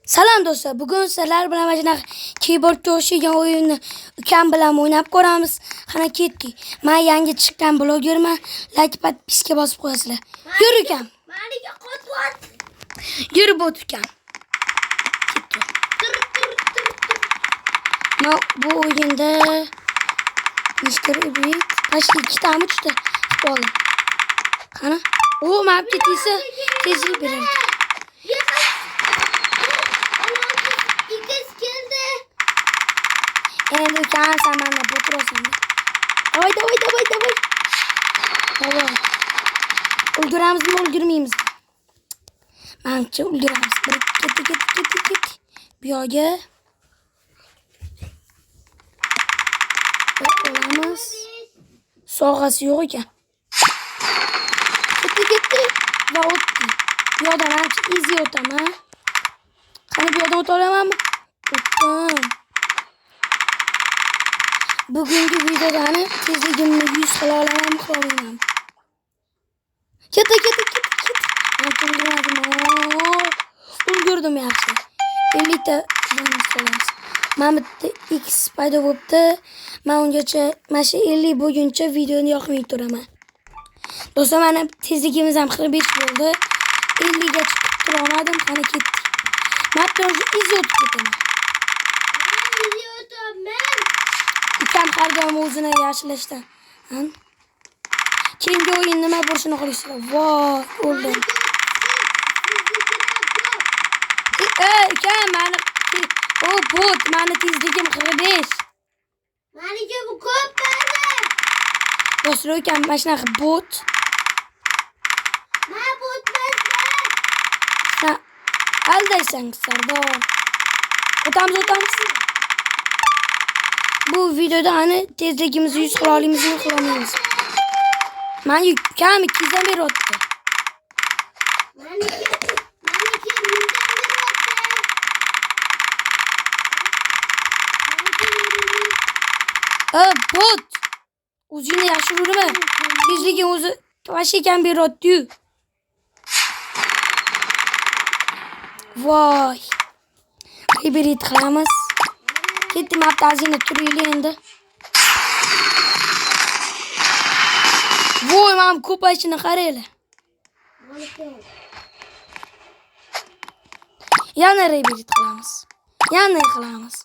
Salom do'stlar, bugun sizlar bilan mana shunaqa keyboardga o'xshagan o'yinni ukam bilan o'ynab ko'ramiz. Qani ketdik. Men yangi chiqqan blogerman. Like podpiska bosib qo'yasizlar. Yur ukam. Maniga qotvat. Yur bot ukam. No, bu o'yinda Mr. Ubik pashki 2 ta 3 ta bo'ldi. Qani? O, map ketisa tezlik beradi. Endi ukam sen bana boturasan. Davay. Davay. Ulguramizmi, ulgurmaymiz? Menimcha ulguramiz. Ket. Bu yoqqa olamiz. Sog'asi yo'q ekan. Ketdi. Va o'tdi. Bu yoqdan menimcha easy o'taman. Qani bu yoqdan o'ta olamanmi? O'tdim. Bugungi videodani tezligimni 100 qila olamanmi, qilolmayman. Ket. Ulgurdim yaxshi. 50 ta qilamiz. Mana bitta X paydo bo'libdi. Men ungacha mana shu 50 bo'lguncha videoni yoqmay turaman. Do'stlar, mana tezligimiz ham 45 bo'ldi. 50 ga chiqib tura olmadim, qani ketdik. Men hozir izot ketaman. Ukam har doim o'zini yaxshilashdan. Keyingi o'yin nima bo'lishini qo'yishlar. Voy, o'ldim. Ukam, mani bot, mani tezligim 45. Maniga bu ko'p berdi. Do'stlar, ukam mana shunaqa bot. Men bot emasman. Aldaysan, Sardor. O'tamiz. Bu videoda hani tezligimizni 100 qila olamizmi, qila olmaymiz. Men ukam 2 dan beri o'tdi. Maniga 100 dan beri o'tdi. Bot. O'zingni yaxshi urma. Tezligim o'zi vashikan beri o'tdi. Voy. Hibrid qilamiz. Ketdim aptazini turaylik endi. Voy, men ko'payishini qaranglar. Yana hibrid qilamiz. Yana qilamiz.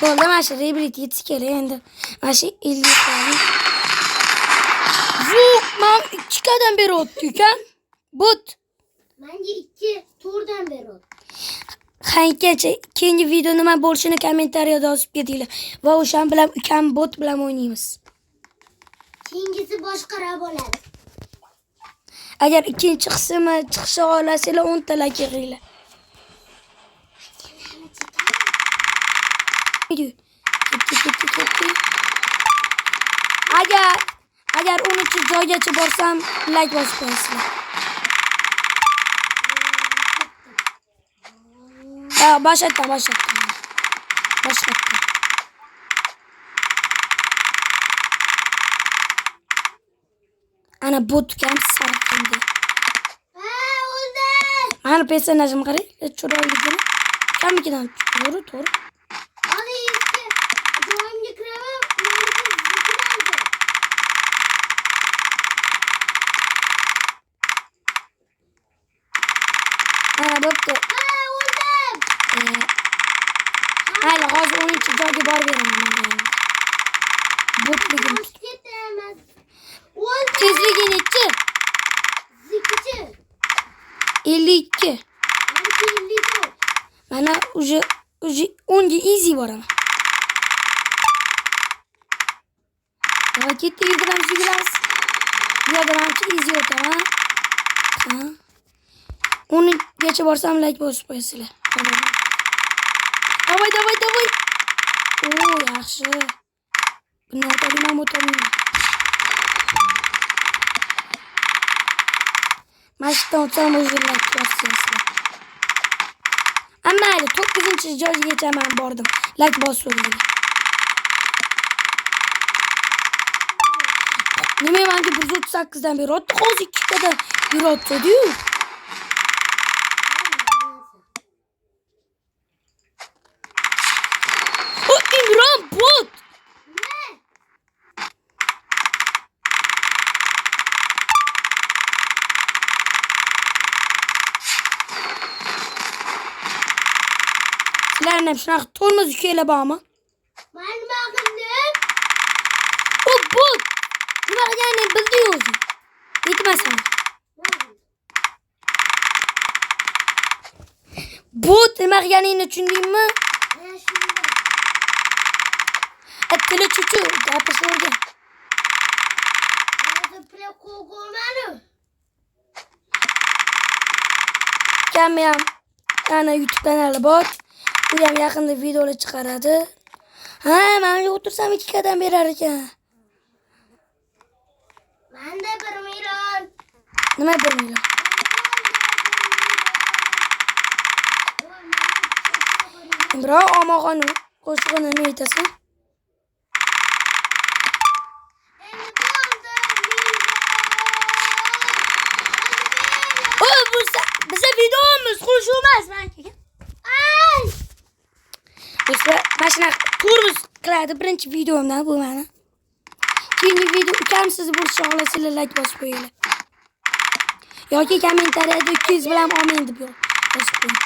Bo'ldi, mana shu hibrid yetsa kerak endi. Mana shu 50 qilamiz. Men 2 qadam beri o'tdi ukam. Bot. Menga 2 turdan beri o'tdi. Qanchacha keyingi video nima bo'lishini kommentariyada yozib ketinglar. Va o'shan bilan ukam bot bilan o'ynaymiz. Keyingisi boshqaroq bo'ladi. Agar ikkinchi qismi chiqishni xohlasanglar 10 ta like yig'inglar. Ketdi. Agar 13 joygacha borsam like bosib qo'yasizlar. Boshlatdim. Ana bot ukam sarqindi. O'ldim. Mana personajim qarang, chiroyligini. Kamikidan to'g'ri. Hadi eski joyimga kiraman. Ana bo'pti. O'ldim. Hali hozir 13 joyga borib beraman men. Botligim. Ketaman. O'ldim. Tezligi nechi? Zikichi. 52. Menga 54. Mana уже 10 ga easy boraman. Davay ketdik, yuguramiz. Bu yerda menimcha easy o'taman. 10 gacha borsam like bosib qo'yasizlar. Davay. O, yaxshi. Buni o'tamayman. Mashqdan o'tsam o'zinglar bosasizlar. Amma 9-joygacha men bordim. Like bosib qo'yinglar. Nima menga 138 dan beri otdi, hozir 2 tadan beri otdi-yu. O Imron bot. Ne? Sizlarni ham shunaqa tormoz ukalar bormi? Ben nima qildim? O bot. Nima qilganini bildi-yu o'zi. Yetmasan. Bot nima qilganingni tushundingmi? Ana shunda. Tili chuchu gapirishlarga. Hozir pulga qo'yganmanu. Ukamni ham ana YouTube kanali bor. U ham yaqinda videolar chiqaradi. Ha, men o'tirsam 2 qadam berar ekan. Menda 1 million. Nima 1 million? Biroq omoqoni qo'shig'ini nima aytasan? O, biza videomiz qo'shiq emas, menga. Ay! Do'stlar, mana shunaqa turmush qiladi birinchi videomdan bu meni. Keyingi video ukam siz bo'lishni xohlasanglar like bosib qo'yinglar. Yoki kommentariyada 200 bilan amin deb yozib qo'ying.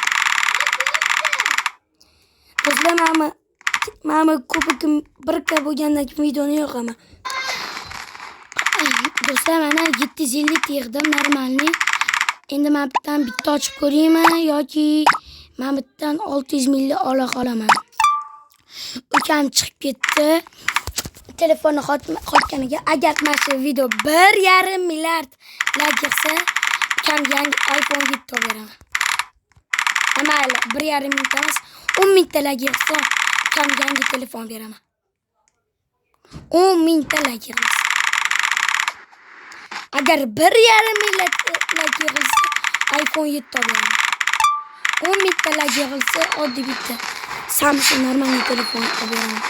Do'stlar, mana ko'pikim birga bo'lgandan keyin videoni yoqaman. Do'stlar, mana 750 yig'dim normalni. Endi men bittan bitta ochib ko'rayman yoki men bittan 600 milli ola qolaman. Ukam chiqib ketdi. Telefonni qotganiga agar mana shu video 1,5 milliard like yig'sa, ukam yangi iPhone 7 olib beraman. Mayli, 1,5 mingta emas, 10 mingta like yig'sa, ukam yangi telefon beraman. 10 mingta like yig'sa. Agar 1,5 milliard like yig'ilsa, iPhone 7 olib beraman. 10 mingta like yig'ilsa, oddiy bitta Samsung normal telefon olib beraman.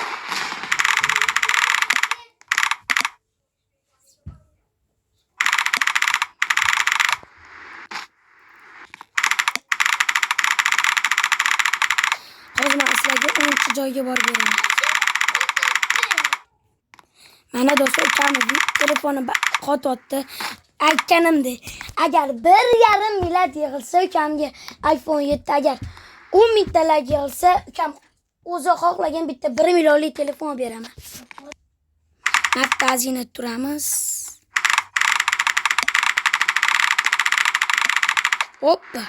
Hozir men sizlarga 10 joyga borib beraman. Mana do'stlar, ukamni telefoni qotibdi. Aytganimdek, agar 1,5 milliard yig'ilsa, ukamga iPhone 7, agar 10 mingta like yig'ilsa, ukam o'zi xohlagan bitta 1 millionlik telefon beraman. Magazin turamiz. Hoppa.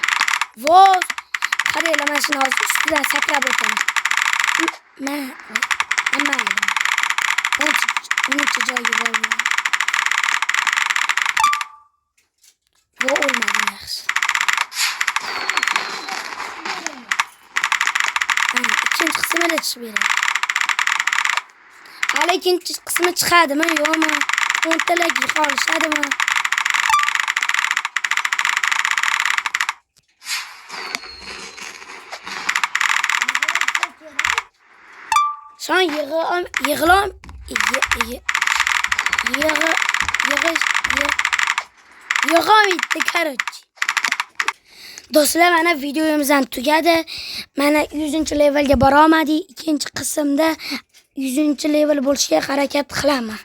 Voz. Qaranglar, mana shuni hozir ustidan sakrab o'taman. Mayli. 10 joyga bordim. Bu olmadı yaxshi. İkinci qismini chiqib beradi. Hali ikkinchi qismi chiqadimi, yo'qmi? 10 talarga qolishadimi? Son yig'ilom bitti короче. Do'stlar, mana videomiz ham tugadi. Mana 100-levelga bora olmadik. Ikkinchi qismda 100-level bo'lishga harakat qilaman.